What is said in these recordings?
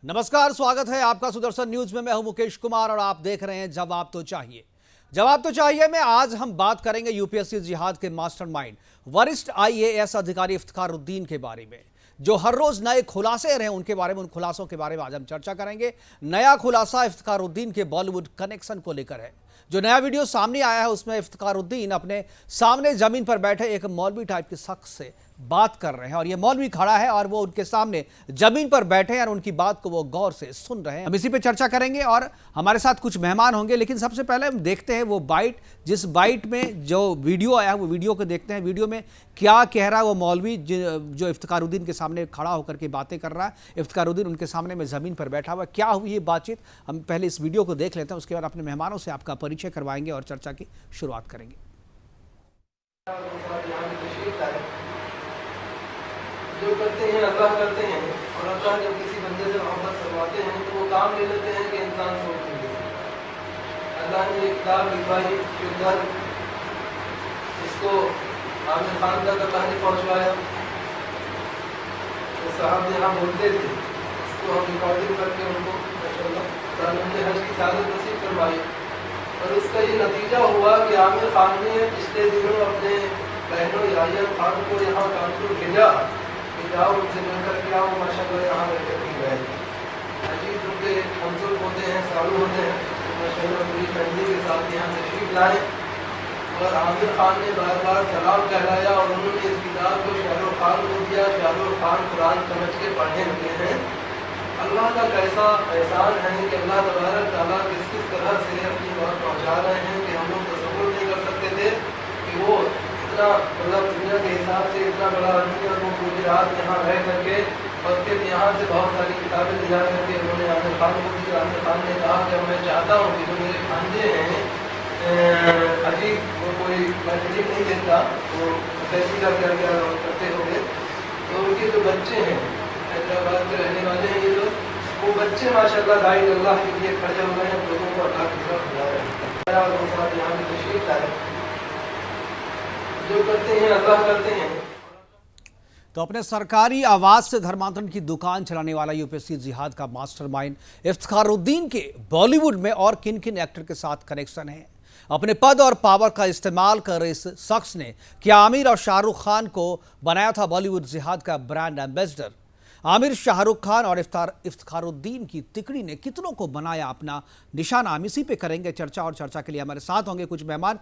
नमस्कार, स्वागत है आपका सुदर्शन न्यूज में। मैं हूं मुकेश कुमार और आप देख रहे हैं जवाब तो चाहिए। जवाब तो चाहिए में आज हम बात करेंगे यूपीएससी जिहाद के मास्टरमाइंड वरिष्ठ आईएएस अधिकारी इफ्तिखारुद्दीन के बारे में, जो हर रोज नए खुलासे रहे उनके बारे में। उन खुलासों के बारे में आज हम चर्चा करेंगे। नया खुलासा इफ्तिखारुद्दीन के बॉलीवुड कनेक्शन को लेकर है। जो नया वीडियो सामने आया है उसमें इफ्तिखारुद्दीन अपने सामने जमीन पर बैठे एक मौलवी टाइप के शख्स से बात कर रहे हैं और ये मौलवी खड़ा है और वो उनके सामने जमीन पर बैठे हैं और उनकी बात को वो गौर से सुन रहे हैं। हम इसी पे चर्चा करेंगे और हमारे साथ कुछ मेहमान होंगे, लेकिन सबसे पहले हम देखते हैं वो बाइट, जिस बाइट में जो वीडियो आया है वो वीडियो को देखते हैं। वीडियो में क्या कह रहा है वो मौलवी जो इफ्तिखारुद्दीन के सामने खड़ा होकर के बातें कर रहा है। इफ्तिखारुद्दीन उनके सामने में जमीन पर बैठा हुआ है। क्या हुई ये बातचीत, हम पहले इस वीडियो को देख लेते हैं, उसके बाद अपने मेहमानों से आपका परिचय करवाएंगे और चर्चा की शुरुआत करेंगे। जो करते हैं अल्लाह करते हैं, और अल्लाह जब किसी बंदे से मोहब्बत करवाते हैं तो वो काम ले लेते हैं कि इंसान सोच लेंगे। अल्लाह ने एक किताब लिखवाई किरदार, इसको आमिर खान तक अल्लाह ने पहुँचवाया। तो साहब यहाँ बोलते थे, इसको हम रिकॉर्डिंग करके उनको माशाल्लाह हज की सादत नसीब करवाई। और इसका ये नतीजा हुआ कि आमिर खान ने पिछले दिनों अपने बहनों याहिया खान को यहाँ कानपुर भेजा कि जाओ उनसे मिलकर के आओ, माशाल्लाह यहाँ रहकर के गए। अजीब उनके हमसुल होते हैं, सालू होते हैं, तो माशाल्लाह पूरी फैमिली के साथ यहाँ तशरीफ लाए। और आमिर खान ने बार बार सलाम कहलाया और उन्होंने इस किताब को शाहरुख खान को दिया। शाहरुख खान कुरान समझ के पढ़ने लगे हैं। अल्लाह का कैसा एहसान है कि अल्लाह तबारक तआला किस किस तरह से अपनी बात पहुँचा रहे हैं कि हम लोग तसव्वुर नहीं कर सकते थे कि वो इतना मतलब दुनिया के हिसाब से इतना बड़ा आदमी और वो पूरी रात यहाँ रह करके और फिर यहाँ से बहुत सारी किताबें ले जा करके उन्होंने आमिर खान को दी। आमिर खान ने कहा कि मैं चाहता हूँ कि जो मेरे भांजे हैं अजीब, वो कोई मैथमेटिक नहीं देता, वो कैसी का क्या क्या करते होंगे, तो उनके जो बच्चे हैं हैदराबाद के रहने वाले हैं ये लोग, वो बच्चे माशाल्लाह दाई अल्लाह के लिए खड़े हो गए हैं, लोगों को अल्लाह की तरफ बुला रहे हैं। और वो साथ यहाँ पे तशरीफ लाए। जो करते हैं अल्लाह करते हैं। तो अपने सरकारी आवास से धर्मांतरण की दुकान चलाने वाला यूपीएससी जिहाद का मास्टरमाइंड इफ्तिखारुद्दीन के बॉलीवुड में और किन किन एक्टर के साथ कनेक्शन है। अपने पद और पावर का इस्तेमाल कर इस शख्स ने क्या आमिर और शाहरुख खान को बनाया था बॉलीवुड जिहाद का ब्रांड एम्बेसडर। आमिर, शाहरुख खान और इफ्तिखारुद्दीन की तिकड़ी ने कितनों को बनाया अपना निशाना। हम इसी पे करेंगे चर्चा और चर्चा के लिए हमारे साथ होंगे कुछ मेहमान।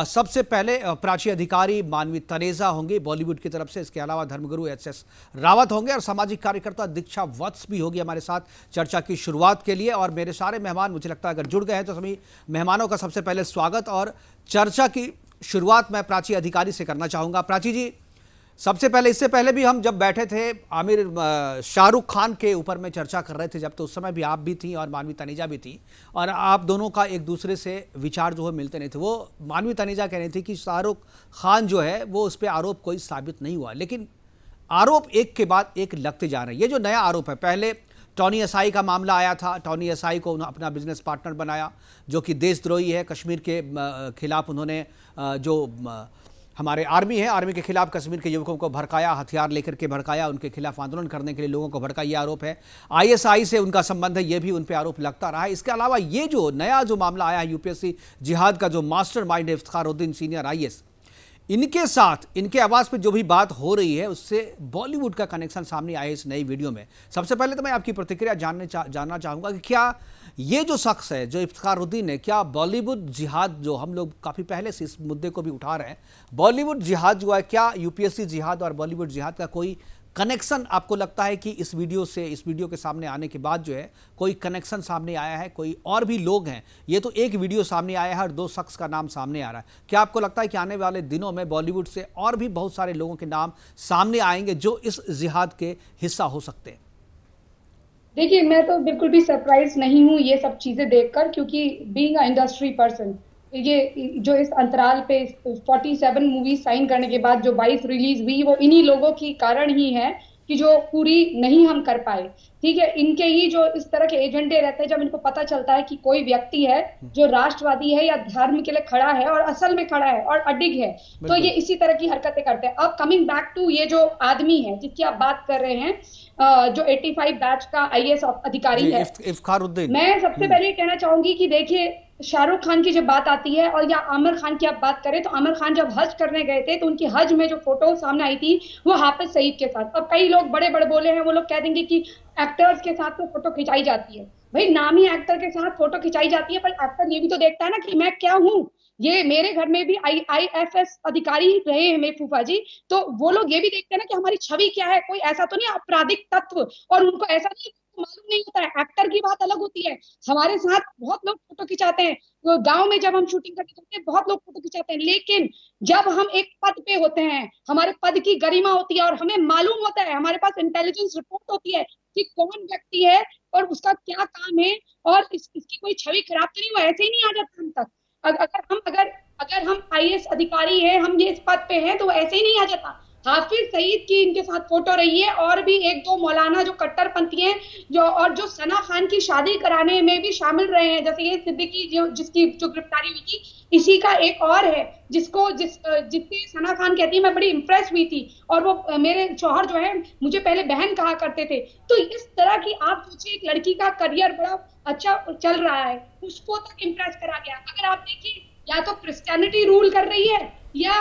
सबसे पहले प्राची अधिकारी मानवी तनेजा होंगे बॉलीवुड की तरफ से। इसके अलावा धर्मगुरु एस रावत होंगे और सामाजिक कार्यकर्ता दीक्षा वत्स भी होगी हमारे साथ चर्चा की शुरुआत के लिए। और मेरे सारे मेहमान मुझे लगता है अगर जुड़ गए हैं तो सभी मेहमानों का सबसे पहले स्वागत। और चर्चा की शुरुआत मैं प्राची अधिकारी से करना चाहूँगा। प्राची जी, सबसे पहले, इससे पहले भी हम जब बैठे थे आमिर शाहरुख खान के ऊपर में चर्चा कर रहे थे जब, तो उस समय भी आप भी थी और मानवी तनेजा भी थी, और आप दोनों का एक दूसरे से विचार जो है मिलते नहीं थे। वो मानवी तनेजा कह रही थी कि शाहरुख खान जो है वो उस पर आरोप कोई साबित नहीं हुआ, लेकिन आरोप एक के बाद एक लगते जा रहे हैं। ये जो नया आरोप है, पहले टॉनी एसआई का मामला आया था, टॉनी एसआई को अपना बिजनेस पार्टनर बनाया जो कि देशद्रोही है। कश्मीर के खिलाफ उन्होंने जो हमारे आर्मी है, आर्मी के खिलाफ कश्मीर के युवकों को भड़काया, हथियार लेकर के भड़काया, उनके खिलाफ आंदोलन करने के लिए लोगों को भड़काया, ये आरोप है। आईएसआई से उनका संबंध है, ये भी उन पे आरोप लगता रहा है। इसके अलावा ये जो नया जो मामला आया है यूपीएससी जिहाद का जो मास्टरमाइंड है इफ्तिखारुद्दीन सीनियर आईएएस, इनके साथ इनके आवाज़ पे जो भी बात हो रही है उससे बॉलीवुड का कनेक्शन सामने आया इस नई वीडियो में। सबसे पहले तो मैं आपकी प्रतिक्रिया जानना चाहूँगा कि क्या ये जो शख्स है जो इफ्तिखारुद्दीन है, क्या बॉलीवुड जिहाद जो हम लोग काफ़ी पहले से इस मुद्दे को भी उठा रहे हैं, बॉलीवुड जिहाद जो है, क्या यूपीएससी जिहाद और बॉलीवुड जिहाद का कोई कनेक्शन आपको लगता है कि इस वीडियो के सामने आने के बाद जो है कोई कनेक्शन सामने आया है? कोई और भी लोग हैं, ये तो एक वीडियो सामने आया है और दो शख्स का नाम सामने आ रहा है। क्या आपको लगता है कि आने वाले दिनों में बॉलीवुड से और भी बहुत सारे लोगों के नाम सामने आएंगे जो इस जिहाद के हिस्सा हो सकते हैं? देखिए, मैं तो बिल्कुल भी सरप्राइज नहीं हूँ ये सब चीजें देखकर, क्योंकि बीइंग अ इंडस्ट्री पर्सन, ये जो इस अंतराल पे 47 मूवी साइन करने के बाद जो 22 रिलीज हुई वो इन्हीं लोगों की कारण ही है कि जो पूरी नहीं हम कर पाए। ठीक है, इनके ही जो इस तरह के एजेंडे रहते हैं, जब इनको पता चलता है कि कोई व्यक्ति है जो राष्ट्रवादी है या धर्म के लिए खड़ा है और असल में खड़ा है और अडिग है, तो ये इसी तरह की हरकतें करते हैं। अब कमिंग बैक टू ये जो आदमी है जिसकी आप बात कर रहे हैं, जो 85 बैच का IAS अधिकारी है, इफ्तिखारुद्दीन, मैं सबसे पहले कहना चाहूंगी कि देखिए, शाहरुख खान की जब बात आती है और या आमिर खान की आप बात करें, तो आमिर खान जब हज करने गए थे तो उनकी हज में जो फोटो सामने आई थी वो हाफिज सईद के साथ। अब कई लोग बड़े बड़े बोले हैं, वो लोग कह देंगे कि एक्टर्स के साथ तो फोटो खिंचाई जाती है। भाई, नामी एक्टर के साथ फोटो खिंचाई जाती है, पर एक्टर ये भी तो देखता है ना कि मैं क्या हूँ। ये मेरे घर में भी IFS अधिकारी रहे हैं मेरे फूफा जी, तो वो लोग ये भी देखते हैं ना कि हमारी छवि क्या है, कोई ऐसा तो नहीं आपराधिक तत्व। और उनको ऐसा नहीं मालूम नहीं होता है, एक्टर की बात अलग होती है। हमारे साथ बहुत लोग फोटो खिंचाते हैं, तो गांव में जब हम शूटिंग करते हैं बहुत लोग फोटो खिंचाते हैं, लेकिन जब हम एक पद पे होते हैं, हमारे पद की गरिमा होती है और हमें मालूम होता है, हमारे पास इंटेलिजेंस रिपोर्ट होती है कि कौन व्यक्ति है और उसका क्या काम है और इसकी कोई छवि खराब तो नहीं, वो ऐसे ही नहीं आ जाता हम तक। अगर हम IAS अधिकारी हैं, हम ये इस पद पे हैं, तो वो ऐसे ही नहीं आ जाता। हाफिज सईद की इनके साथ फोटो रही है, और भी एक दो मौलाना जो कट्टरपंथी हैं, जो सना खान की शादी कराने में भी शामिल रहे हैं, जैसे ये सिद्दीकी जिसकी जो गिरफ्तारी हुई थी, इसी का एक और है जिससे सना खान कहती है मैं बड़ी इंप्रेस हुई थी, और वो मेरे शौहर जो है मुझे पहले बहन कहा करते थे। तो इस तरह की आप सोचिए, एक लड़की का करियर बड़ा अच्छा चल रहा है, उसको तक इंप्रेस करा गया। अगर आप देखिए, या तो क्रिश्चियनिटी रूल कर रही है, या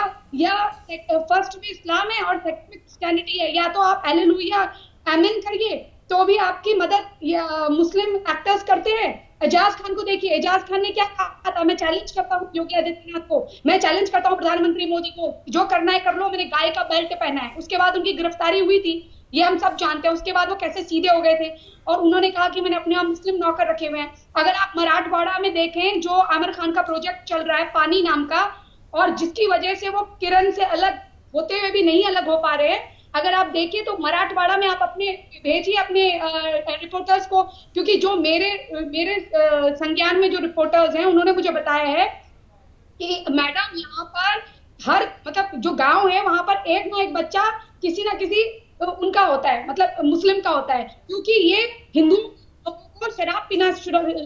फर्स्ट में इस्लाम है और सेकंड में क्रिश्चियनिटी है, या तो आप हालेलुया आमीन करिए तो भी आपकी मदद या मुस्लिम एक्टर्स करते हैं। एजाज खान को देखिए, एजाज खान ने क्या कहा था, मैं चैलेंज करता हूँ योगी आदित्यनाथ को, मैं चैलेंज करता हूँ प्रधानमंत्री मोदी को, जो करना है कर लो, मैंने गाय का बेल्ट पहना है। उसके बाद उनकी गिरफ्तारी हुई थी, ये हम सब जानते हैं। उसके बाद वो कैसे सीधे हो गए थे और उन्होंने कहा कि मैंने अपने यहाँ मुस्लिम नौकर रखे हुए हैं। अगर आप मराठवाड़ा में देखें, जो आमिर खान का प्रोजेक्ट चल रहा है पानी नाम का, और जिसकी वजह से वो किरण से अलग होते हुए भी नहीं अलग हो पा रहे हैं, अगर आप देखिए तो मराठवाड़ा में आप अपने भेजिए अपने रिपोर्टर्स को, क्योंकि जो मेरे संज्ञान में जो रिपोर्टर्स हैं उन्होंने मुझे बताया है कि मैडम यहाँ पर हर मतलब जो गांव है वहां पर एक ना एक बच्चा किसी ना किसी उनका होता है, मतलब मुस्लिम का होता है, क्योंकि ये हिंदू लोगों को शराब पीना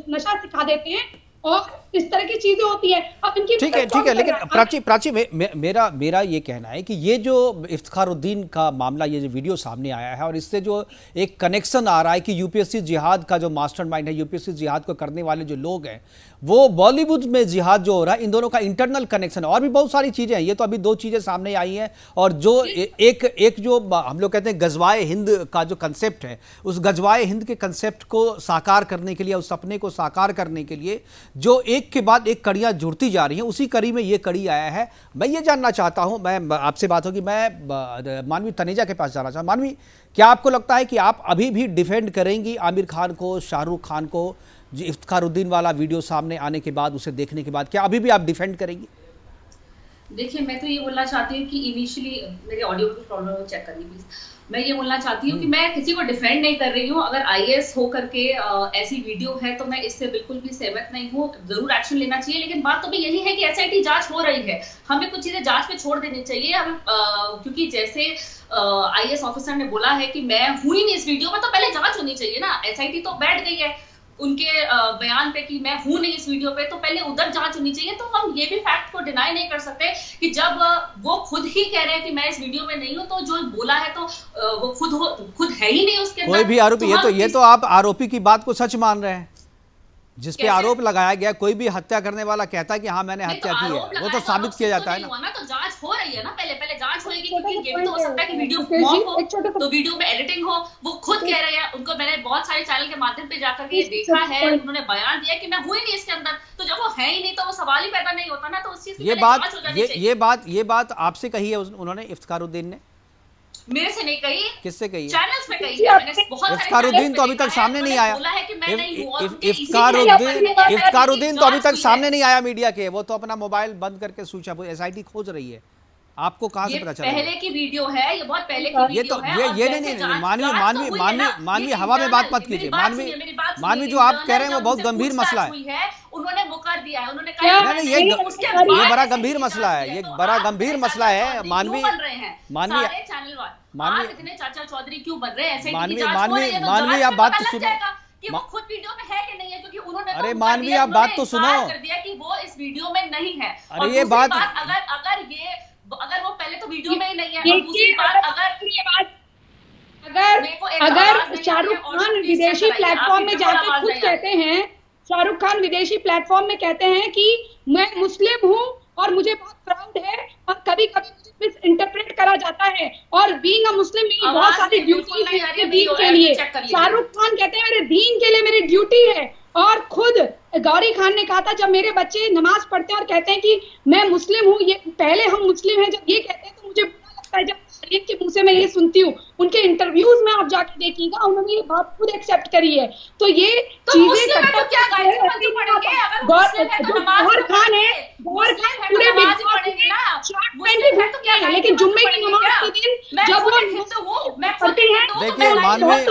नशा सिखा देते हैं और इस तरह की चीजें होती है। अब इनकी ठीक है, लेकिन प्राची मेरा ये कहना है कि ये जो इफ्तिखारुद्दीन का मामला, ये जो वीडियो सामने आया है और इससे जो एक कनेक्शन आ रहा है कि यूपीएससी जिहाद का जो मास्टरमाइंड है, यूपीएससी जिहाद को करने वाले जो लोग हैं, वो बॉलीवुड में जिहाद जो हो रहा है, इन दोनों का इंटरनल कनेक्शन है। और भी बहुत सारी चीजें हैं, ये तो अभी दो चीजें सामने आई हैं। और जो एक जो हम लोग कहते हैं गजवाए हिंद का जो कंसेप्ट है, उस गजवाए हिंद के कंसेप्ट को साकार करने के लिए, उस सपने को साकार करने के लिए जो एक के बाद एक कड़ियां जुड़ती जा रही हैं, उसी कड़ी में ये कड़ी आया है। मैं ये जानना चाहता हूं, मैं आपसे बात होगी, मैं मानवी तनेजा के पास जाना चाहता हूं। मानवी, क्या आपको लगता है कि आप अभी भी डिफेंड करेंगी आमिर खान को, शाहरुख खान को, जो इफ्तिखारुद्दीन वाला वीडियो सामने आने के बाद, उसे देखने के बाद, क्या अभी भी आप डिफेंड करेंगी? देखिए, मैं तो ये बोलना चाहती हूँ कि इनिशियली मेरे ऑडियो की प्रॉब्लम चेक करनी प्लीज। मैं ये बोलना चाहती हूँ कि मैं किसी को डिफेंड नहीं कर रही हूँ। अगर IAS हो करके ऐसी वीडियो है तो मैं इससे बिल्कुल भी सहमत नहीं हूँ, जरूर एक्शन लेना चाहिए। लेकिन बात तो भी यही है कि SIT जांच हो रही है, हमें कुछ चीजें जांच पे छोड़ देनी चाहिए। हम क्योंकि जैसे IAS ऑफिसर ने बोला है कि मैं हूं ही नहीं इस वीडियो में, तो पहले जांच होनी चाहिए ना। SIT तो बैठ गई है उनके बयान पे कि मैं हूं नहीं इस वीडियो पे, तो पहले उधर जांच होनी चाहिए। तो हम ये भी फैक्ट को डिनाई नहीं कर सकते कि जब वो खुद ही कह रहे हैं कि मैं इस वीडियो में नहीं हूं, तो जो बोला है तो वो खुद है ही नहीं उसके अंदर। कोई भी आरोपी, ये तो आप आरोपी की बात को सच मान रहे हैं, जिस पे आरोप लगाया गया। कोई भी हत्या करने वाला कहता है कि हाँ मैंने हत्या की है, वो तो साबित किया जाता है ना। तो जांच हो रही है ना, पहले जांच होगी, क्योंकि ये भी तो हो सकता है कि वीडियो मॉक हो तो वीडियो में एडिटिंग हो। वो खुद कह रहे हैं, उनको मैंने बहुत सारे चैनल के माध्यम पे जाकर के देखा है, उन्होंने बयान दिया कि मैं हुई नहीं इसके अंदर। तो जब वो है ही नहीं तो वो सवाल ही पैदा नहीं होता ना। तो उस चीज की ये बात आपसे कही है उन्होंने, इफ्तिखारुद्दीन ने? मेरे से नहीं कही, किससे कही? चैनल्स में कही है। मैंने बहुत इफ्तिखारुद्दीन तो अभी तक सामने नहीं आया। इफ्तिखारुद्दीन तो अभी तक सामने नहीं आया मीडिया के, वो तो अपना मोबाइल बंद करके स्विच ऑफ, SIT खोज रही है। आपको कहां से पता चला? पहले की वीडियो है, ये बहुत पहले की वीडियो है। ये नहीं, मानवी हवा में बात मत कीजिए। मानवी जो आप कह रहे हैं वो बहुत गंभीर मसला है। उन्होंने मुकर दिया है, उन्होंने कहा नहीं, ये बड़ा गंभीर मसला है, ये बड़ा गंभीर मसला है। मानवी चैनल मानवी- आप इतने चाचा चौधरी क्यों बन रहे हैं? ऐसे मानवी आप बात तो सुनो कि वो खुद वीडियो में है कि नहीं है, क्योंकि उन्होंने अरे तो मानवी आप बात तो सुनो। कर दिया कि वो इस वीडियो में नहीं है। अरे और ये दूसरी बात अगर वो पहले तो वीडियो में ही नहीं है, और दूसरी बात अगर शाहरुख खान विदेशी प्लेटफॉर्म में जाके खुद कहते हैं, शाहरुख खान विदेशी प्लेटफॉर्म में कहते हैं कि मैं मुस्लिम हूँ और मुझे बहुत प्राउड है, और कभी कभी मुझे मिस इंटरप्रेट करा जाता है, और बीइंग अ मुस्लिम मेरी बहुत सारी ड्यूटी है अपने दीन के लिए। शाहरुख खान कहते हैं मेरे दीन के लिए मेरी ड्यूटी है। और खुद गौरी खान ने कहा था जब मेरे बच्चे नमाज पढ़ते हैं और कहते हैं कि मैं मुस्लिम हूँ, ये पहले हम मुस्लिम हैं, जब ये कहते हैं तो मुझे बुरा लगता है। जब आर्यन के मुंह से मैं ये सुनती हूँ, उनके इंटरव्यूज में आप जाके देखिएगा, उन्होंने ये बात खुद एक्सेप्ट करी है। तो ये चीजें गौहर खान है, गौहर खान पूरे बिग बॉस में, लेकिन जुम्मे की नमाज के दिन जब वो पढ़ती है, देखिए मानवी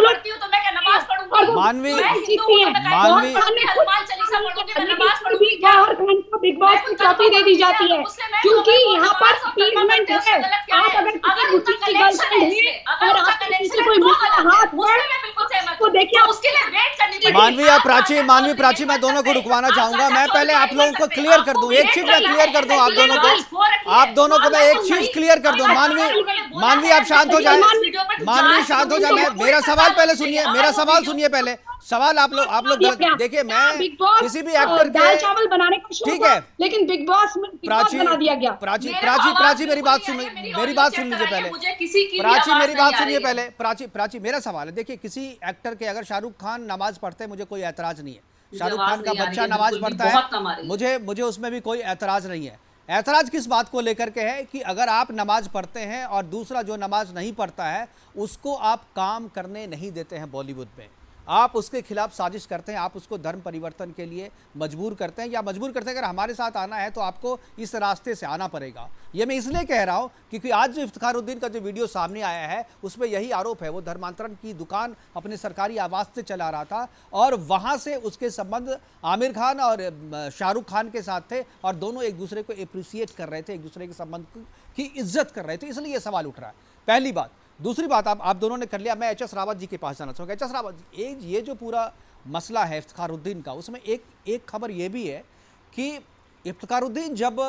गौहर खान को बिग बॉस की ट्रॉफी दे दी जाती है, क्योंकि यहाँ पर अपीलमेंट है। आप अगर किसी बुच्ची की गर्लफ्रेंड है और आप किसी से कोई हाथ तो देखिए उसके लिए वेट करनी चाहिए। मानवी प्राची मैं दोनों को रुकवाना चाहूंगा। मैं पहले आप लोगों को क्लियर कर दूं, एक चीज मैं क्लियर कर दूं आप दोनों को मैं एक चीज क्लियर कर दूं। मानवी आप शांत हो जाए, मानवी शांत हो जाए। मेरा सवाल पहले सुनिए, मेरा सवाल सुनिए पहले। सवाल आप लोग देखिए, मैं किसी भी एक्टर के दाल चावल बनाने का शौक ठीक है, लेकिन बिग बॉस बना दिया गया। प्राची मेरी बात सुन लीजिए पहले। प्राची मेरी बात सुनिए पहले। प्राची मेरा सवाल है, देखिए किसी एक्टर के अगर शाहरुख खान नमाज पढ़ते हैं मुझे कोई ऐतराज नहीं है। शाहरुख खान का बच्चा नमाज पढ़ता है, मुझे उसमें भी कोई ऐतराज नहीं है। ऐतराज किस बात को लेकर के है कि अगर आप नमाज पढ़ते हैं और दूसरा जो नमाज नहीं पढ़ता है उसको आप काम करने नहीं देते हैं बॉलीवुड में, आप उसके खिलाफ साजिश करते हैं, आप उसको धर्म परिवर्तन के लिए मजबूर करते हैं, या मजबूर करते हैं अगर हमारे साथ आना है तो आपको इस रास्ते से आना पड़ेगा। ये मैं इसलिए कह रहा हूँ क्योंकि आज जो इफ्तिखारुद्दीन का जो वीडियो सामने आया है उसमें यही आरोप है, वो धर्मांतरण की दुकान अपने सरकारी आवास से चला रहा था और वहाँ से उसके संबंध आमिर खान और शाहरुख खान के साथ थे और दोनों एक दूसरे को अप्रिसिएट कर रहे थे, एक दूसरे के संबंध की इज्जत कर रहे थे, इसलिए ये सवाल उठ रहा है। पहली बात। दूसरी बात, आप दोनों ने कर लिया। मैं एच एस रावत जी के पास जाना चाहूँगा। एच एस रावत जी, ये जो पूरा मसला है इफ्तिखारुद्दीन का, उसमें एक खबर ये भी है कि इफ्तिखारुद्दीन जब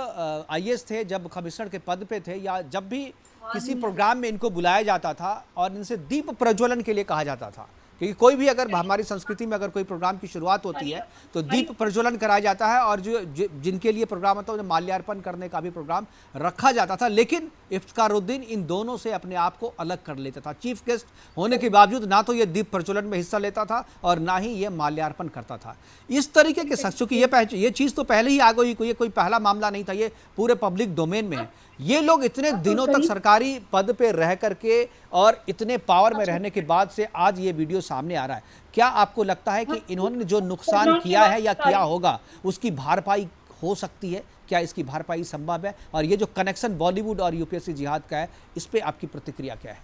IAS थे, जब कमिश्नर के पद पे थे, या जब भी किसी प्रोग्राम में इनको बुलाया जाता था और इनसे दीप प्रज्वलन के लिए कहा जाता था, क्योंकि कोई भी अगर हमारी संस्कृति में अगर कोई प्रोग्राम की शुरुआत होती है तो दीप प्रज्वलन कराया जाता है, और जो जिनके लिए प्रोग्राम होता है उन्हें माल्यार्पण करने का भी प्रोग्राम रखा जाता था। लेकिन इफ्तिखारुद्दीन इन दोनों से अपने आप को अलग कर लेता था। चीफ गेस्ट होने के बावजूद ना तो ये दीप प्रज्वलन में हिस्सा लेता था और ना ही ये माल्यार्पण करता था। इस तरीके के शख्स, चूंकि ये चीज़ तो पहले ही आ गई, ये कोई पहला मामला नहीं था, ये पूरे पब्लिक डोमेन में है। ये लोग इतने दिनों तक सरकारी पद पे रह करके और इतने पावर में रहने के बाद से आज ये वीडियो सामने आ रहा है। क्या आपको लगता है कि इन्होंने जो नुकसान किया है या किया होगा उसकी भरपाई हो सकती है? क्या इसकी भरपाई संभव है? और ये जो कनेक्शन बॉलीवुड और यूपीएससी जिहाद का है, इस पे आपकी प्रतिक्रिया क्या है?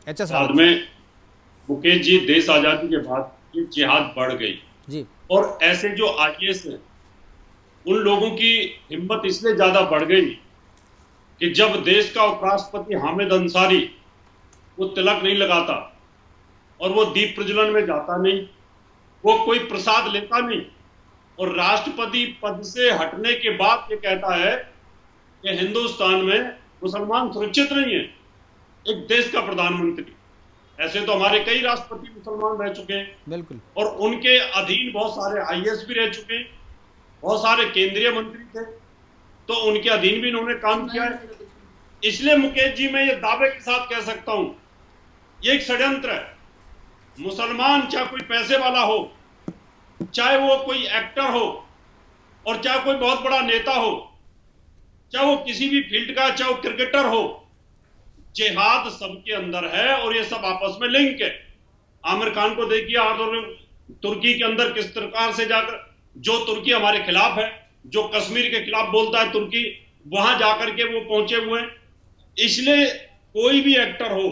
बाद में मुकेश जी, देश आजादी के बाद ये जिहाद बढ़ गई जी, और ऐसे जो IAS हैं उन लोगों की हिम्मत इसलिए ज्यादा बढ़ गई कि जब देश का उपराष्ट्रपति हामिद अंसारी वो तिलक नहीं लगाता और वो दीप प्रज्वलन में जाता नहीं, वो कोई प्रसाद लेता नहीं, और राष्ट्रपति पद से हटने के बाद ये कहता है कि हिंदुस्तान में मुसलमान सुरक्षित नहीं है, एक देश का प्रधानमंत्री। ऐसे तो हमारे कई राष्ट्रपति मुसलमान रह चुके हैं, बिल्कुल, और उनके अधीन बहुत सारे IAS भी रह चुके हैं, बहुत सारे केंद्रीय मंत्री थे, तो उनके अधीन भी इन्होंने काम किया है। इसलिए मुकेश जी, मैं ये दावे के साथ कह सकता हूं, ये एक षड्यंत्र है। मुसलमान चाहे कोई पैसे वाला हो, चाहे वो कोई एक्टर हो, और चाहे कोई बहुत बड़ा नेता हो, चाहे वो किसी भी फील्ड का, चाहे वो क्रिकेटर हो, जिहाद सबके अंदर है और ये सब आपस में लिंक है। आमिर खान को देखिए तुर्की के अंदर किस प्रकार से जाकर, जो तुर्की हमारे खिलाफ है, जो कश्मीर के खिलाफ बोलता है तुर्की, वहां जाकर के वो पहुंचे हुए हैं। इसलिए कोई भी एक्टर हो,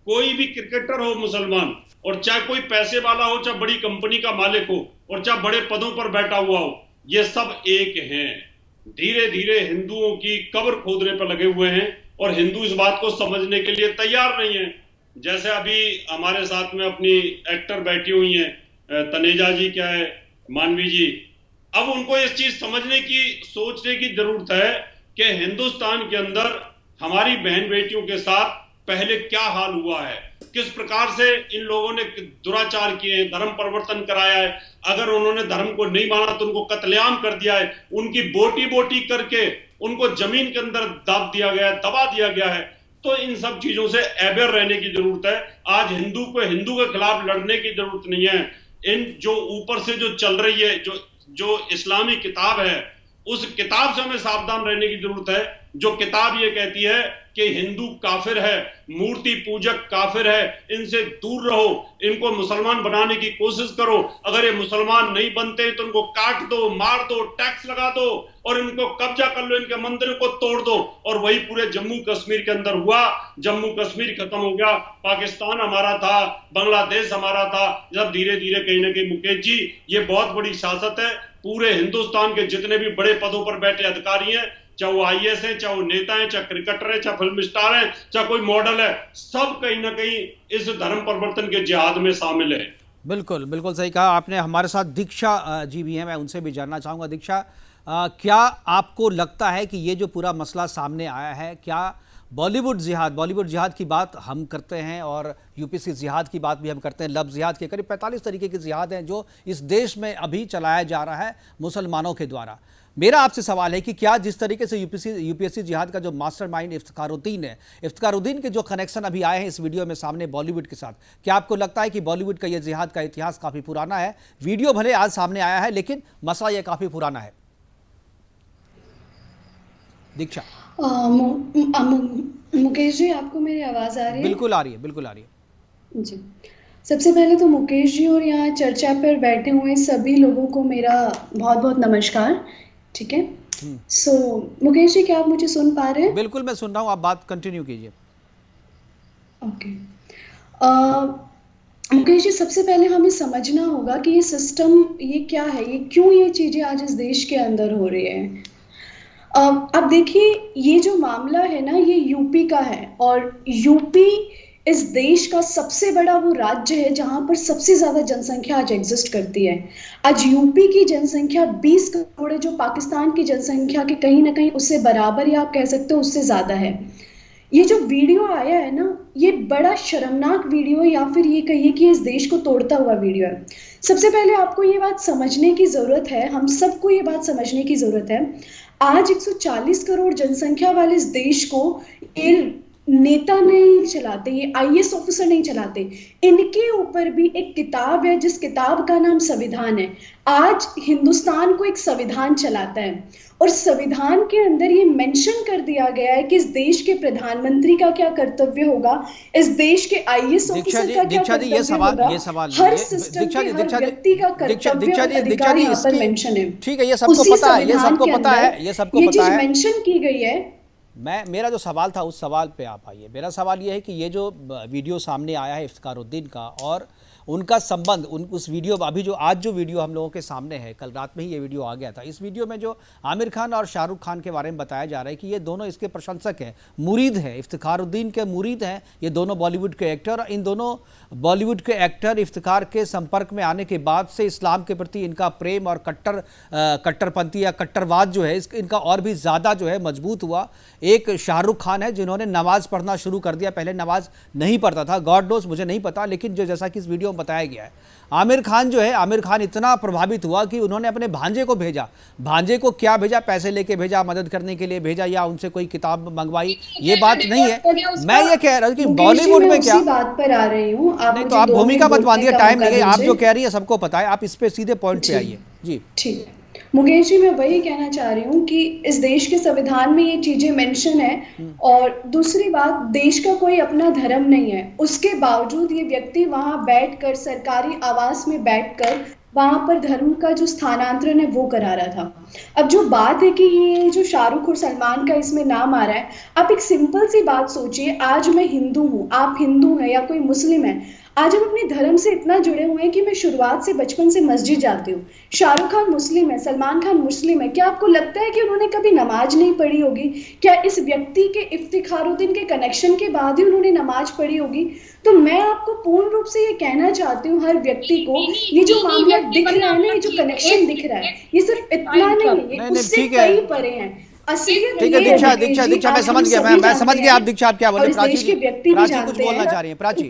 कोई भी क्रिकेटर हो मुसलमान, और चाहे कोई पैसे वाला हो, चाहे बड़ी कंपनी का मालिक हो, और चाहे बड़े पदों पर बैठा हुआ हो, ये सब एक हैं। धीरे धीरे हिंदुओं की कब्र खोदने पर लगे हुए हैं और हिंदू इस बात को समझने के लिए तैयार नहीं है। जैसे अभी हमारे साथ में अपनी एक्टर बैठी हुई हैं, तनेजा जी क्या है, मानवी जी, अब उनको इस चीज समझने की, सोचने की जरूरत है कि हिंदुस्तान के अंदर हमारी बहन बेटियों के साथ पहले क्या हाल हुआ है, किस प्रकार से इन लोगों ने दुराचार किए हैं, धर्म परिवर्तन कराया है, अगर उन्होंने धर्म को नहीं माना तो उनको कत्लेआम कर दिया है, उनकी बोटी बोटी करके उनको जमीन के अंदर दाब दिया गया है, दबा दिया गया है। तो इन सब चीजों से अवेयर रहने की जरूरत है। आज हिंदू को हिंदू के खिलाफ लड़ने की जरूरत नहीं है। इन जो ऊपर से जो चल रही है, जो इस्लामी किताब है, उस किताब से हमें सावधान रहने की जरूरत है। जो किताब ये कहती है कि हिंदू काफिर है, मूर्ति पूजक काफिर है, इनसे दूर रहो, इनको मुसलमान बनाने की कोशिश करो, अगर ये मुसलमान नहीं बनते तो इनको काट दो, मार दो, टैक्स लगा दो और इनको कब्जा कर लो, इनके मंदिर को तोड़ दो। और वही पूरे जम्मू कश्मीर के अंदर हुआ। जम्मू कश्मीर खत्म हो गया, पाकिस्तान हमारा था, बांग्लादेश हमारा था। जब धीरे धीरे कहीं ना कहीं मुकेश जी, ये बहुत बड़ी सियासत है। पूरे हिंदुस्तान के जितने भी बड़े पदों पर बैठे अधिकारी हैं, चाहे वो आईएएस है, चाहे वो नेता है, चाहे क्रिकेटर है, चाहे फिल्म स्टार है, चाहे कोई मॉडल है, सब कहीं ना कहीं इस धर्म परिवर्तन के जिहाद में शामिल है। बिल्कुल बिल्कुल सही कहा आपने। हमारे साथ दीक्षा जी भी हैं, मैं उनसे भी जानना चाहूँगा। दीक्षा, क्या आपको लगता है कि ये जो पूरा मसला सामने आया है, क्या बॉलीवुड जिहाद की बात हम करते हैं और यूपीसी जिहाद की बात भी हम करते हैं। लफ्ज़ जिहाद के करीब 45 तरीके के जिहाद हैं जो इस देश में अभी चलाया जा रहा है मुसलमानों के द्वारा। मेरा आपसे सवाल है कि क्या जिस तरीके से यूपीएससी जिहाद का जो मास्टरमाइंड इफ्तिखारुद्दीन है, इफ्तिखारुद्दीन के जो कनेक्शन अभी आए हैं इस वीडियो में सामने बॉलीवुड के साथ, क्या आपको लगता है कि बॉलीवुड का ये जिहाद का इतिहास काफ़ी पुराना है? वीडियो भले आज सामने आया है लेकिन मसला ये काफ़ी पुराना है। दीक्षा। मुकेश जी, आपको मेरी आवाज़ आ रही है? बिल्कुल आ रही है, बिल्कुल आ रही है जी। सबसे पहले तो मुकेश जी और यहाँ चर्चा पर बैठे हुए सभी लोगों को मेरा बहुत बहुत नमस्कार। ठीक है, सो मुकेश जी, क्या आप मुझे सुन पा रहे हैं? बिल्कुल मैं सुन रहा हूँ, आप बात कंटिन्यू कीजिए। ओके। मुकेश जी, सबसे पहले हमें समझना होगा कि ये सिस्टम ये क्या है, ये क्यों ये चीज़ें आज इस देश के अंदर हो रही है। अब देखिए, ये जो मामला है ना, ये यूपी का है और यूपी इस देश का सबसे बड़ा वो राज्य है जहां पर सबसे ज्यादा जनसंख्या आज एग्जिस्ट करती है। आज यूपी की जनसंख्या 20 करोड़ है, जो पाकिस्तान की जनसंख्या के कहीं ना कहीं उससे बराबर या आप कह सकते हो उससे ज्यादा है। ये जो वीडियो आया है ना, ये बड़ा शर्मनाक वीडियो है, या फिर ये कहिए कि इस देश को तोड़ता हुआ वीडियो है। सबसे पहले आपको ये बात समझने की जरूरत है, हम सबको ये बात समझने की जरूरत है, आज 140 करोड़ जनसंख्या वाले इस देश को ये नेता नहीं चलाते, ये आईएएस ऑफिसर नहीं चलाते, इनके ऊपर भी एक किताब है जिस किताब का नाम संविधान है। आज हिंदुस्तान को एक संविधान चलाता है और संविधान के अंदर ये मेंशन कर दिया गया है कि इस देश के प्रधानमंत्री का क्या कर्तव्य होगा, इस देश के आईएएस ऑफिसर का क्या कर्तव्य होगा, हर सिस्टम के हर व्यक्ति का कर्तव्य और अधिकार यहाँ पर मेंशन है। ठीक है, ये सबको पता है, ये सबको पता है, ये सबको पता है, मेंशन की गई है। मेरा जो सवाल था उस सवाल पे आप आइए। मेरा सवाल ये है कि ये जो वीडियो सामने आया है इफ्तिखारुद्दीन का और उनका संबंध उस वीडियो, अभी जो आज जो वीडियो हम लोगों के सामने है, कल रात में ही ये वीडियो आ गया था, इस वीडियो में जो आमिर खान और शाहरुख खान के बारे में बताया जा रहा है कि ये दोनों इसके प्रशंसक हैं, मुरीद हैं, इफ्तिखारुद्दीन के मुरीद हैं ये दोनों बॉलीवुड के एक्टर। इन दोनों बॉलीवुड के एक्टर इफ्तिखार के संपर्क में आने के बाद से इस्लाम के प्रति इनका प्रेम और कट्टरपंथी या कट्टरवाद जो है इनका और भी ज़्यादा जो है मजबूत हुआ। एक शाहरुख खान है जिन्होंने नमाज़ पढ़ना शुरू कर दिया, पहले नमाज नहीं पढ़ता था, गॉड नोस मुझे नहीं पता, लेकिन जो जैसा कि इस वीडियो बताया गया है, आमिर खान जो है, आमिर खान इतना प्रभावित हुआ कि उन्होंने अपने भांजे को भेजा। भांजे को क्या भेजा? पैसे लेके भेजा, मदद करने के लिए भेजा, या उनसे कोई किताब मंगवाई, ये बात नहीं है। मैं ये कह रहा हूँ कि बॉलीवुड में क्या बात पर आ रही हूँ, नहीं तो आप भूमिका मत बांधिए, टाइम नहीं है, आप जो कह रही है सबको पता है, आप इस पे सीधे पॉइंट पे आइए। जी ठीक है मुकेश जी, मैं वही कहना चाह रही हूँ कि इस देश के संविधान में ये चीजें मेंशन है और दूसरी बात, देश का कोई अपना धर्म नहीं है, उसके बावजूद ये व्यक्ति वहां बैठकर सरकारी आवास में बैठकर वहां पर धर्म का जो स्थानांतरण है वो करा रहा था। अब जो बात है कि ये जो शाहरुख और सलमान का इसमें नाम आ रहा है, आप एक सिंपल सी बात सोचिए, आज मैं हिंदू हूँ, आप हिंदू हैं या कोई मुस्लिम है, आज हम अपने धर्म से इतना जुड़े हुए हैं कि मैं शुरुआत से बचपन से मस्जिद जाती हूँ। शाहरुख खान मुस्लिम है, सलमान खान मुस्लिम है, क्या आपको लगता है कि उन्होंने कभी नमाज नहीं पढ़ी होगी? क्या इस व्यक्ति के इफ्तिखारुद्दीन के कनेक्शन के बाद ही उन्होंने नमाज पढ़ी होगी? तो मैं आपको पूर्ण रूप से ये कहना चाहती हूँ हर व्यक्ति को, ये जो मामला दिख रहा है ना, ये जो कनेक्शन दिख रहा है, ये सिर्फ इतना नहीं है, ये उससे ठीक है। कई परे हैं। असलियत ठीक है ये है दीक्षा, दिनेश दीक्षा जी, दीक्षा मैं आज समझ हम गया, सभी मैं समझ जानते गया हैं, आप दीक्षा आप क्या बोले। और इस प्राची देश के जी, व्यक्ति भी प्राची कुछ जानते बोलना हैं। चाह रही है। प्राची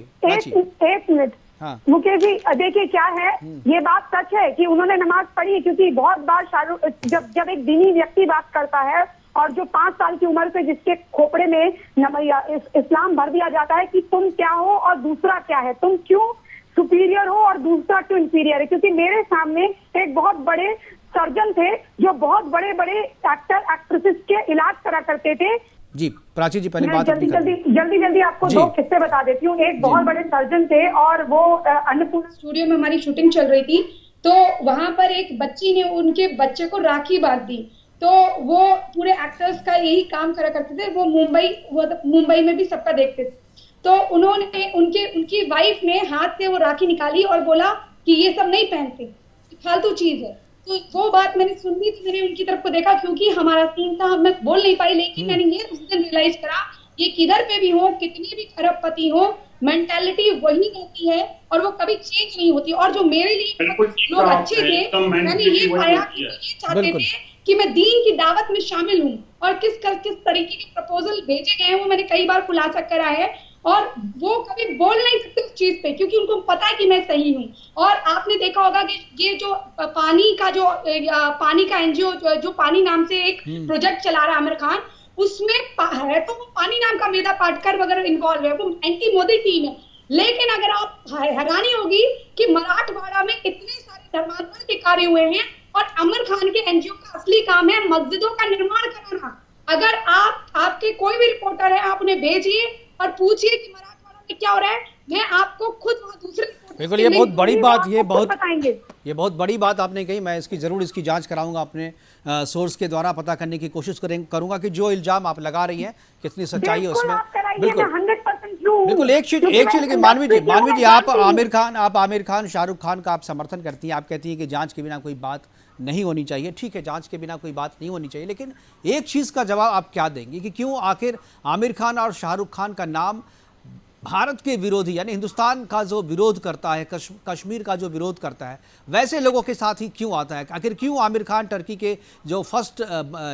एक मिनट हाँ। मुकेश जी, देखिए क्या है, ये बात सच है कि उन्होंने नमाज पढ़ी, क्योंकि बहुत बार शाहरुख जब एक दीनी व्यक्ति बात करता है और जो 5 साल की उम्र से जिसके खोपड़े में इस्लाम भर दिया जाता है कि तुम क्या हो और दूसरा क्या है, तुम क्यों सुपीरियर हो और दूसरा क्यों इंफीरियर है। क्योंकि मेरे सामने एक बहुत बड़े सर्जन थे जो बहुत बड़े बड़े एक्टर एक्ट्रेसेस के इलाज करा करते थे। जी प्राची जी, पहले मैं बात अपनी करें। जल्दी आपको जी। 2 किस्से बता देती हूँ। एक बहुत बड़े सर्जन थे और वो अन्नपूर्णा स्टूडियो में हमारी शूटिंग चल रही थी, तो वहां पर एक बच्ची ने उनके बच्चे को राखी बांध दी। तो वो पूरे एक्टर्स का यही काम करा करते थे, वो मुंबई में भी सबका देखते थे। तो उन्होंने उनकी वाइफ ने हाथ से वो राखी निकाली और बोला कि ये सब नहीं पहनते, फालतू चीज है। तो वो बात मैंने सुन ली, तो मैंने उनकी तरफ को देखा, क्योंकि हमारा सीन था, मैं बोल नहीं पाई, लेकिन मैंने ये उस दिन रियलाइज करा, ये किधर पे भी हो, कितने भी खरबपति हो, मेंटालिटी वही रहती है और वो कभी चेंज नहीं होती। और जो मेरे लिए लोग अच्छे थे, मैंने ये पाया कि ये चाहते थे कि मैं दीन की दावत में शामिल हूँ, और किस तरीके के प्रपोजल भेजे गए हैं वो मैंने कई बार खुलासा करा है। और वो कभी बोल नहीं सकते उस चीज पे, क्योंकि उनको पता है कि मैं सही हूँ। और आपने देखा होगा कि ये जो पानी का एनजीओ जो पानी नाम से एक प्रोजेक्ट चला रहा है आमिर खान, उसमें है तो वो पानी नाम का मेधा पाटकर वगैरह इन्वॉल्व है, वो एंटी मोदी टीम है। लेकिन अगर आप हैरानी होगी कि मराठवाड़ा में इतने सारे धर्मांतरण के कार्य हुए हैं, और आमिर खान के एनजीओ का असली काम है मस्जिदों का निर्माण कराना। अगर आपके कोई भी रिपोर्टर है, आप उन्हें भेजिए और पूछिए कि मराठवाड़ा में क्या हो रहा है, मैं आपको खुद वहां दूसरे बिल्कुल, ये बहुत बड़ी बात, ये बताएंगे। बहुत बड़ी बात आपने कही। मैं इसकी जांच कराऊंगा, अपने सोर्स के द्वारा पता करने की कोशिश करूंगा कि जो इल्जाम आप लगा रही हैं कितनी सच्चाई है उसमें। बिल्कुल एक चीज लेकिन मानवी जी, आप आमिर खान शाहरुख खान का आप समर्थन करती हैं, आप कहती हैं कि जांच के बिना कोई बात नहीं होनी चाहिए। ठीक है, जांच के बिना कोई बात नहीं होनी चाहिए, लेकिन एक चीज़ का जवाब आप क्या देंगे कि क्यों आखिर आमिर खान और शाहरुख खान का नाम भारत के विरोधी, यानी हिंदुस्तान का जो विरोध करता है, कश्मीर का जो विरोध करता है, वैसे लोगों के साथ ही क्यों आता है? आखिर क्यों आमिर खान टर्की के जो फर्स्ट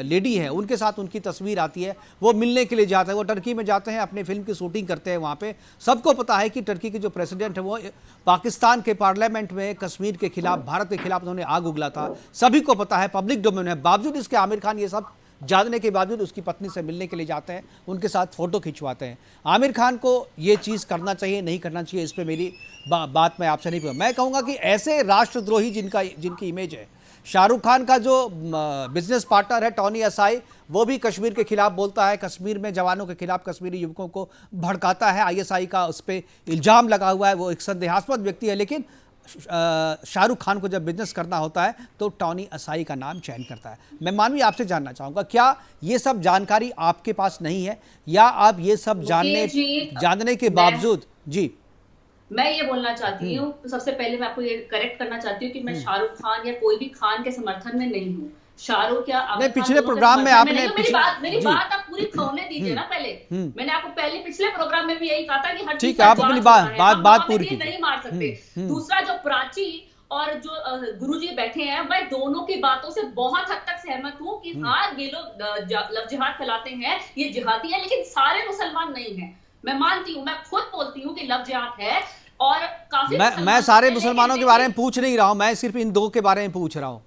लेडी है उनके साथ उनकी तस्वीर आती है, वो मिलने के लिए जाता है, वो टर्की में जाते हैं, अपने फिल्म की शूटिंग करते हैं वहाँ पे। सबको पता है कि टर्की के जो प्रेसिडेंट है वो पाकिस्तान के पार्लियामेंट में कश्मीर के खिलाफ, भारत के खिलाफ उन्होंने आग उगला था, सभी को पता है, पब्लिक डोमेन है। बावजूद इसके आमिर खान ये सब जानने के बावजूद उसकी पत्नी से मिलने के लिए जाते हैं, उनके साथ फोटो खिंचवाते हैं। आमिर खान को ये चीज़ करना चाहिए, नहीं करना चाहिए, इस पे मेरी बात मैं आपसे नहीं पूछूंगा। मैं कहूँगा कि ऐसे राष्ट्रद्रोही जिनकी इमेज है, शाहरुख खान का जो बिजनेस पार्टनर है टॉनी असाई, वो भी कश्मीर के खिलाफ बोलता है, कश्मीर में जवानों के खिलाफ कश्मीरी युवकों को भड़काता है, ISI का उस पर इल्ज़ाम लगा हुआ है, वो एक संदेहास्पद व्यक्ति है। लेकिन शाहरुख खान को जब बिजनेस करना होता है तो टॉनी असाई का नाम चयन करता है। मैं मानवी आपसे जानना चाहूंगा, क्या ये सब जानकारी आपके पास नहीं है, या आप ये सब जानने के बावजूद? जी, मैं ये बोलना चाहती हूँ, तो सबसे पहले मैं आपको ये करेक्ट करना चाहती हूँ कि मैं शाहरुख खान या कोई भी खान के समर्थन में नहीं हूँ। शाहरुख या नहीं, पिछले प्रोग्राम में आपने मेरी बात आप पूरी होने दीजिए ना पहले। मैंने आपको पिछले प्रोग्राम में भी यही कहा था कि हर ठीक है, आप अपनी बात पूरी कीजिए, नहीं मार सकते। दूसरा, जो प्राची और जो गुरुजी बैठे हैं, मैं दोनों की बातों से बहुत हद तक सहमत हूँ कि हाँ, ये लोग लव जिहाद फैलाते हैं, ये जिहादी है, लेकिन सारे मुसलमान नहीं है। मैं मानती हूँ, मैं खुद बोलती हूँ कि लव जिहाद है, और काफी मैं सारे मुसलमानों के बारे में पूछ नहीं रहा हूँ, मैं सिर्फ इन 2 के बारे में पूछ रहा हूँ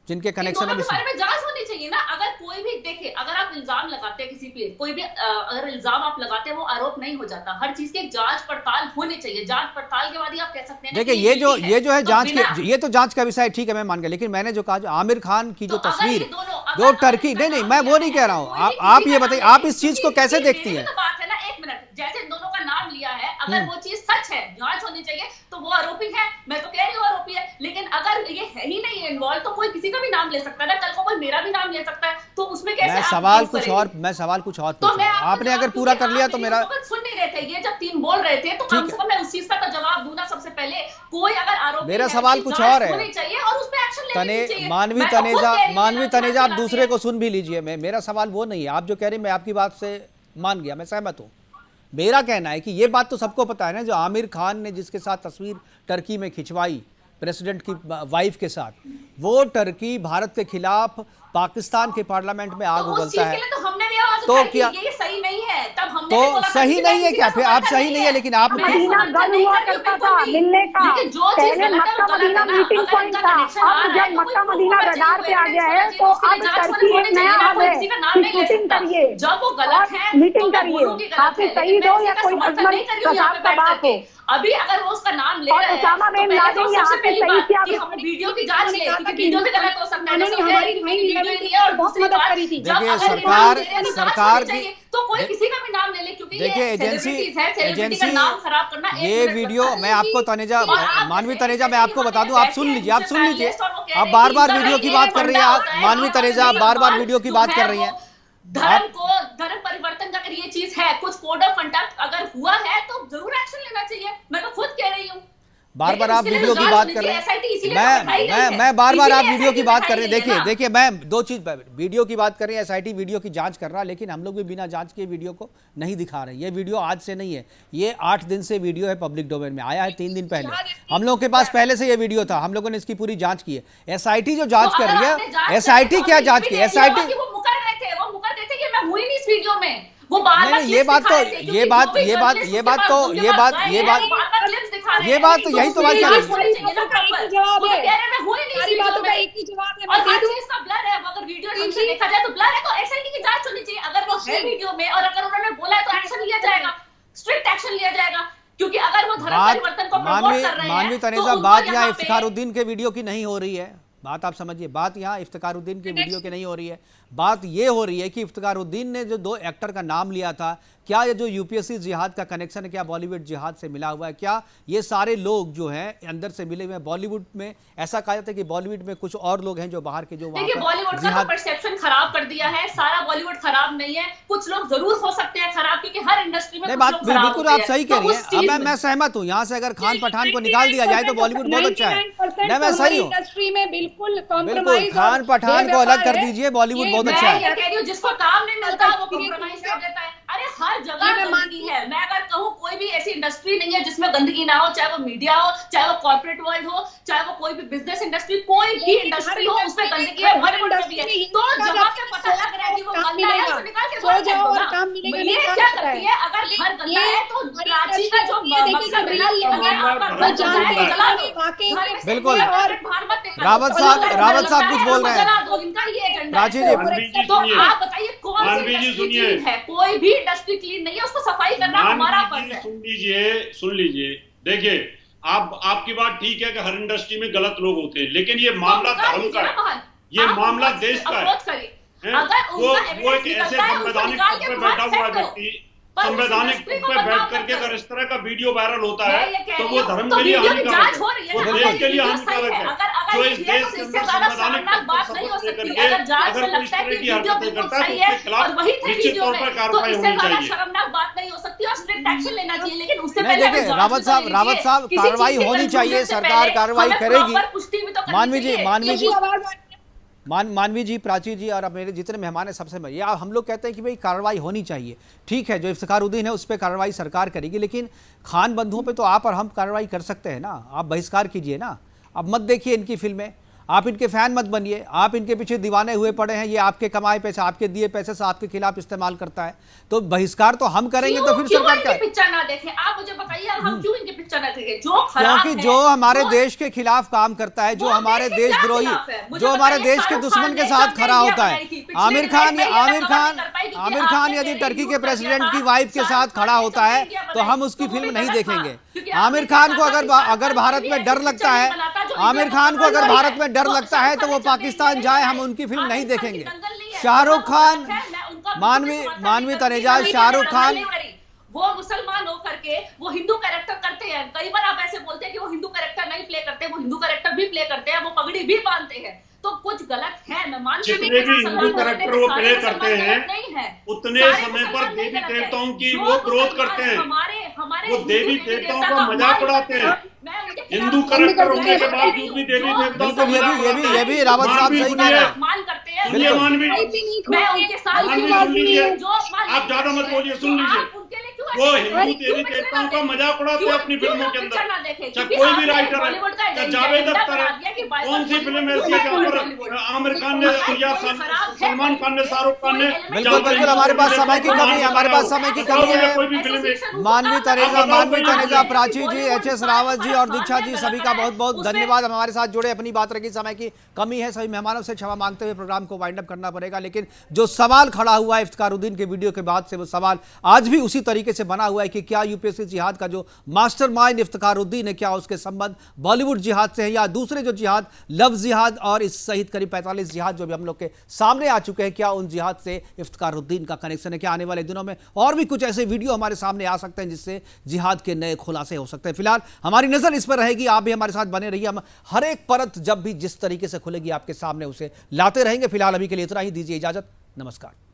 जिनके कनेक्शन है। बारे में जांच होनी चाहिए ना। अगर कोई भी देखे, अगर आप इल्जाम लगाते हैं किसी पे, कोई भी अगर इल्जाम आप लगाते हैं, वो आरोप नहीं हो जाता। हर चीज की एक जांच पड़ताल होनी चाहिए, जांच पड़ताल के बाद ही आप कह सकते हैं। देखिए, ये जो है जांच की, ये तो जांच का विषय ठीक है, मैं मान गया, लेकिन मैंने जो कहा, जो आमिर खान की जो तस्वीर, जो टर्की, नहीं मैं वो नहीं कह रहा हूँ, आप ये बताइए, आप इस चीज को कैसे देखती है? बात है ना, एक मिनट, जैसे इन दोनों का नाम लिया है, अगर वो चीज सच है, जांच होनी चाहिए, तो वो आरोपी है। मैं तो कह रही हूँ आरोपी है, लेकिन अगर ये है ही नहीं इन्वॉल्व, तो कोई किसी का भी नाम ले सकता है ना, कल को कोई मेरा भी नाम ले सकता है, तो उसमें कैसे? मैं सवाल कुछ और पूछ रहा हूं, आपने अगर पूरा कर लिया तो मेरा सुन नहीं रहे थे। ये जब 3 बोल बोल रहे थे, तो कम ठीक से है। कम मैं उस चीज का तो जवाब दूं ना। सबसे पहले कोई अगर आरोपी मेरा है, सवाल उसकी कुछ जांच और है। होनी चाहिए और उस पे एक्शन लेनी चाहिए। मानवी मैं तो खुद कह तनेजा, रही हूँ, मानवी मैं तनेजा, आप चलाती दूसरे है। को सुन भी लीजिए। मेरा सवाल वो नहीं है, आप जो कह रहे हैं मैं आपकी बात से मान गया, मैं सहमत हूँ। मेरा कहना है कि ये बात तो सबको पता है ना, जो आमिर खान ने जिसके साथ तस्वीर टर्की में खिंचवाई प्रेसिडेंट की वाइफ के साथ, वो टर्की भारत के खिलाफ पाकिस्तान के पार्लियामेंट में आग तो उस उगलता चीज है। के लिए तो हमने भी आवाज तो उठाई थी, क्या ये सही नहीं है, तब हमने तो भी बोला था सही कि नहीं है मैं क्या? किसी फिर का आप समर्थन सही नहीं नहीं है, लेकिन आप मैं मदीना समर्थन गर्व नहीं हुआ कर रही हूँ करता बिल्कुल था भी। मिलने का। लेकिन जो चीज पहले गलत है मक्का वो गलत मदीना है ना। मीटिंग अगर पॉइंट इनका था, कनेक्शन आ अब रहा है जब तो मक्का कोई मदीना प्रूफ रडार पे आ गया है, चाहिए, तो उसके लिए अब जांच टर्की होनी एक नया चाहिए ना। हब कोई है किसी का नाम कि नहीं ले शूटिंग सकता। करिए जब वो और गलत है मीटिंग तो मैं करिए, बोलूंगी गलत हाफिज है, लेकिन सईद मैं हो किसी या का कोई समर्थन अजमल नहीं कर रही हूँ यहाँ कसाब पे का बैठ बाप करके। हो। अभी अगर वो उसका नाम ले और रहे उसामा हैं तो बिन पहले लादेन तो या सबसे हाफिज पहली सईद बात की आप कि हम वीडियो की जांच उन्होंने ले, कहा था क्योंकि कि वीडियो भी गलत हो सकता है, जैसे उन्होंने वो कह हमारी रही है 9/11 कि वीडियो ही के नहीं है। और लिए बहुत दूसरी मदद बात, करी थी। जब देखिए अगर ये सरकार नाम ले रहे हैं तो जांच सरकार होनी की चाहिए, तो कोई किसी का भी नाम ले ले, क्योंकि देखिए ये सेलिब्रिटीज है, सेलिब्रिटी का एजेंसी नाम खराब करना एक ये मिनट वीडियो लगता है। मैं आपको तनेजा, और आप मानवी जैसे तनेजा, मैं जैसे आपको कि बता हम दूं, आप बैठे सुन हैं लीजिए, आप सुन लीजिए। पैनलिस्ट, और वो कह आप रहे बार हैं बार कि वीडियो की इनका बात कर रही हैं, फंडा आप होता है, मानवी और तनेजा, आप अगर बार बार ये वीडियो की जो बात है कर रही वो हैं। धर्म को, धर्म परिवर्तन का अगर ये चीज है, कुछ कोड ऑफ कंडक्ट अगर हुआ है तो जरूर एक्शन लेना चाहिए। मैं तो खुद कह रही हूँ। बार बार लेकिन आप उसके लिए वीडियो तो की जांच बात होनी कर रहे चाहिए, हैं। SIT इसीलिए तो बैठाई गई है। मैं बार बार आप इसीलिए वीडियो की SIT बात कर रहे हैं। बैठाई गई है देखिए ना। मैं दो चीज, वीडियो की बात कर रहे हैं, SIT वीडियो की जांच कर रहा है, लेकिन हम लोग भी बिना जांच के वीडियो को नहीं दिखा रहे हैं। ये वीडियो आज से नहीं है, ये 8 दिन से वीडियो है, पब्लिक डोमेन में आया है 3 दिन पहले। हम लोग के पास पहले से ये वीडियो था, हम लोगों ने इसकी पूरी जांच की है। SIT जो जांच कर रही है, SIT क्या जांच की? SIT वो मुकर गए थे, वो मुकर गए थे कि मैं हुई नहीं इस वीडियो में। वो बार नहीं, बार नहीं, ये बात तो यही तो बात कर रही है। सारी बातों का एक ही जवाब है, मैं और दे हर दूं। चीज का ब्लर है। अगर वीडियो ढंग से देखा जाए तो ब्लर है, तो SIT की जांच होनी चाहिए। अगर वो है वीडियो में और अगर उन्होंने बोला है तो एक्शन लिया जाएगा, स्ट्रिक्ट एक्शन लिया जाएगा। क्योंकि अगर वो धर्म परिवर्तन को प्रमोट कर रहे हैं मानवी तो तनेजा, उनको बात यहाँ यहाँ पे इफ्तिखारुद्दीन के वीडियो की नहीं हो रही है। बात आप समझिए, बात यहाँ इफ्तिखारुद्दीन के वीडियो की नहीं हो रही है। बात ये हो रही है कि इफ्तिखारुद्दीन ने जो 2 एक्टर का नाम लिया था, क्या ये जो यूपीएससी जिहाद का कनेक्शन है, क्या बॉलीवुड जिहाद से मिला हुआ है? क्या ये सारे लोग जो हैं अंदर से मिले हुए हैं? बॉलीवुड में ऐसा कहा जाता है कि बॉलीवुड में कुछ और लोग हैं जो बाहर के, जो वहाँ देखिए, पर बॉलीवुड का तो परसेप्शन खराब कर दिया है। सारा बॉलीवुड खराब नहीं है, कुछ लोग जरूर हो सकते हैं खराब, क्योंकि हर इंडस्ट्री में नहीं, कुछ बात लोग खराब बिल्कुल होते आप हैं। सही तो कह रही उस हैं। चीज अब में- मैं सहमत हूँ, यहाँ से अगर खान पठान को निकाल दिया जाए तो बॉलीवुड बहुत अच्छा है। 99% नहीं, मैं सही हूँ, इंडस्ट्री में बिल्कुल बिल्कुल। कॉम्प्रोमाइज खान पठान को अलग कर दीजिए, बॉलीवुड बहुत अच्छा मैं है। ये कह रही हूँ, जिसको काम नहीं मिलता वो कॉम्प्रोमाइज कर देता है। अरे हर जगह गंदगी है। मैं अगर कहूँ कोई भी ऐसी इंडस्ट्री नहीं है जिसमें गंदगी ना हो, चाहे वो मीडिया हो, चाहे वो कॉर्पोरेट वर्ल्ड हो, चाहे वो कोई भी बिजनेस इंडस्ट्री, कोई भी इंडस्ट्री हो, उसमें गंदगी है। बॉलीवुड में भी है। तो जहाँ पे पता लग रहा है कि वो गंदा है, उसको निकाल के बाहर फेंक दो ना। ये क्या करती है? अगर घर गंदा है तो रांची का जो मकसद है ना, अगर आपका घर जला है तो जला दो। बिल्कुल। बाहर मत निकालो। रावत साहब कुछ बोल रहे हैं। जला दो, इनका ये एजेंडा प्राची है। जी, तो आप बताइए कौन सी मानवी जी इंडस्ट्री सुनिए। क्लीन है? कोई भी इंडस्ट्री क्लीन नहीं है, उसको सफाई करना हमारा फर्ज है। सुन लीजिए। देखिए, आपकी बात ठीक है कि हर इंडस्ट्री में गलत लोग होते हैं, लेकिन ये मामला धर्म का है, ये मामला देश का है। वो एक ऐसे संवैधानिक पद पे बैठा हुआ व्यक्ति, संवैधानिक पद पे बैठ करके अगर इस तरह का वीडियो वायरल होता है तो वो धर्म के लिए हानिकारक है, वो देश के लिए हानिकारक है। जो इस देश के अंदर संवैधानिक पद पर शपथ लेकर के अगर कोई इस तरह की हरकतें करता है तो उसके खिलाफ निश्चित तौर पर कार्रवाई होनी चाहिए। शर्मनाक बात नहीं हो सकती और स्ट्रिक्ट एक्शन लेना चाहिए। लेकिन उससे नहीं, पहले देखिए रावत साहब, कार्रवाई होनी चाहिए, सरकार कार्रवाई करेगी। मानवी जी, प्राची जी और अब मेरे जितने मेहमान हैं सबसे ये हम लोग कहते हैं कि भाई कार्रवाई होनी चाहिए। ठीक है, जो इफ्तिखारुद्दीन है उस पर कार्रवाई सरकार करेगी, लेकिन खान बंधुओं पे तो आप और हम कार्रवाई कर सकते हैं ना। आप बहिष्कार कीजिए ना, अब मत देखिए इनकी फिल्में, आप इनके फैन मत बनिए, आप इनके पीछे दीवाने हुए पड़े हैं। ये आपके कमाए पैसे, आपके दिए पैसे से आपके खिलाफ इस्तेमाल करता है, तो बहिष्कार तो हम करेंगे। तो फिर सरकार क्या, पिक्चर ना देखें? आप मुझे बताइए, हम क्यों इनकी पिक्चर ना देखें? जो खराब क्योंकि है, जो हमारे देश के खिलाफ काम करता है, जो हमारे देशद्रोही, जो हमारे देश के दुश्मन के साथ खड़ा होता है, आमिर खान यदि टर्की के प्रेसिडेंट की वाइफ के साथ खड़ा होता है तो हम उसकी फिल्म नहीं देखेंगे। आमिर खान को अगर भारत में डर लगता है, आमिर खान को अगर भारत में डर लगता है तो वो पाकिस्तान जाए, हम उनकी फिल्म नहीं देखेंगे। शाहरुख खान, मानवी तनेजा, शाहरुख खान वो मुसलमान होकर के वो हिंदू कैरेक्टर करते हैं। कई बार आप ऐसे बोलते हैं कि वो हिंदू कैरेक्टर नहीं प्ले करते, वो हिंदू कैरेक्टर भी प्ले करते हैं, वो पगड़ी भी बांधते हैं। तो कुछ गलत है, मैं मानती हूं। जितने भी हिंदू कैरेक्टर वो प्ले करते हैं, नहीं है, उतने समय पर देवी देवताओं की वो ग्रोथ करते हैं। हमारे वो देवी देवताओं का मजाक उड़ाते हैं। हिंदू करेक्टर होने के बावजूद भी देवी देवताओं का बिल्कुल ये भी रावत साहब सही कह रहे हैं। मान करते हैं। सुनिए मानवी, मैं उनके साथ सुन लीजिए, आप ज्यादा मत बोलिए, सुन लीजिए। वो हिंदू देवी देवताओं का मजाक उड़ाते हैं अपनी फिल्मों के अंदर। चाहे कोई भी राइटर है, चाहे जावेद अख्तर है, कौन सी फिल्म ऐसी है जहाँ पर आमिर खान ने या सलमान खान ने, शाहरुख खान ने। बिल्कुल हमारे पास समय की कमी है, हमारे पास समय की कमी है। कोई भी फिल्म मानवी तनेजा, प्राची जी, एच.एस. रावत जी और दीक्षा जी, सभी का बहुत बहुत धन्यवाद हमारे साथ जुड़े। अपनी बात रखी, समय की कमी है, सभी मेहमानों से क्षमा मांगते हुए प्रोग्राम को वाइंड अप करना पड़ेगा। लेकिन जो सवाल खड़ा हुआ है इफ्तिखारुद्दीन के वीडियो के बाद से, वो सवाल आज भी उसी तरीके से बना हुआ है कि क्या यूपीएससी जिहाद का जो मास्टरमाइंड इफ्तिखारुद्दीन है, क्या उसके संबंध बॉलीवुड जिहाद से है या दूसरे जो जिहाद, लव जिहाद और इस सहित करीब 45 जिहाद जो भी हम लोग के सामने आ चुके हैं, क्या उन जिहाद से इफ्तिखारुद्दीन का कनेक्शन है? क्या आने वाले दिनों में और भी कुछ ऐसे वीडियो हमारे सामने आ सकते हैं जिससे जिहाद के नए खुलासे हो सकते हैं? फिलहाल हमारी नजर इस पर रहेगी, आप भी हमारे साथ बने रहिए। हम हर एक परत जब भी जिस तरीके से खुलेगी आपके सामने उसे लाते रहेंगे। फिलहाल अभी के लिए इतना ही, दीजिए इजाजत, नमस्कार।